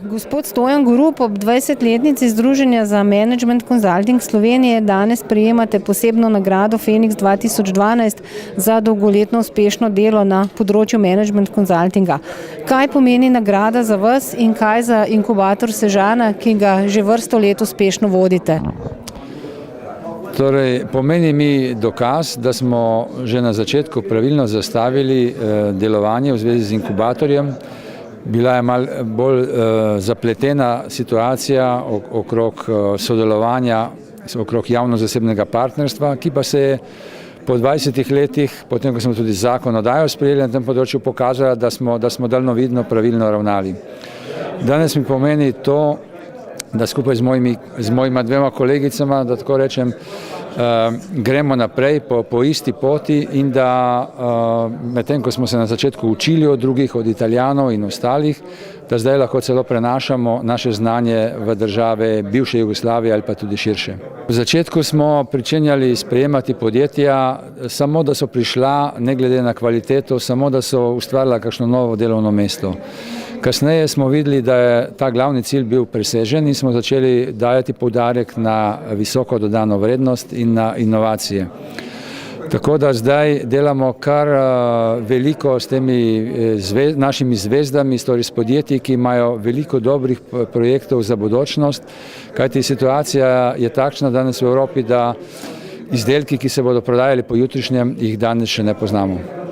Gospod Stojan Gorup, ob 20-letnici Združenja za Management Consulting Slovenije danes prejemate posebno nagrado Feniks 2012 za dolgoletno uspešno delo na področju management consultinga. Kaj pomeni nagrada za vas in kaj za inkubator Sežana, ki ga že vrsto let uspešno vodite? Torej, pomeni mi dokaz, da smo že na začetku pravilno zastavili delovanje v zvezi z inkubatorjem. Bila je malo bolj zapletena situacija okrog sodelovanja, okrog javno-zasebnega partnerstva, ki pa se je po 20 letih, potem ko smo tudi zakonodajo sprejeli na tem področju, pokazala, da smo daljnovidno pravilno ravnali. Danes mi pomeni to, da skupaj z mojima dvema kolegicama, da tako rečem, gremo naprej po isti poti in da medtem, ko smo se na začetku učili od drugih, od Italijanov in ostalih, da zdaj lahko celo prenašamo naše znanje v države bivše Jugoslavije ali pa tudi širše. V začetku smo pričenjali sprejemati podjetja, samo da so prišla, ne glede na kvaliteto, samo da so ustvarila kakšno novo delovno mesto. Kasneje smo videli, da je ta glavni cilj bil presežen in smo začeli dajati poudarek na visoko dodano vrednost in na inovacije. Tako da zdaj delamo kar veliko s temi našimi zvezdami, torej s podjetji, ki imajo veliko dobrih projektov za bodočnost, kajti situacija je takšna danes v Evropi, da izdelki, ki se bodo prodajali po jutrišnjem, jih danes še ne poznamo.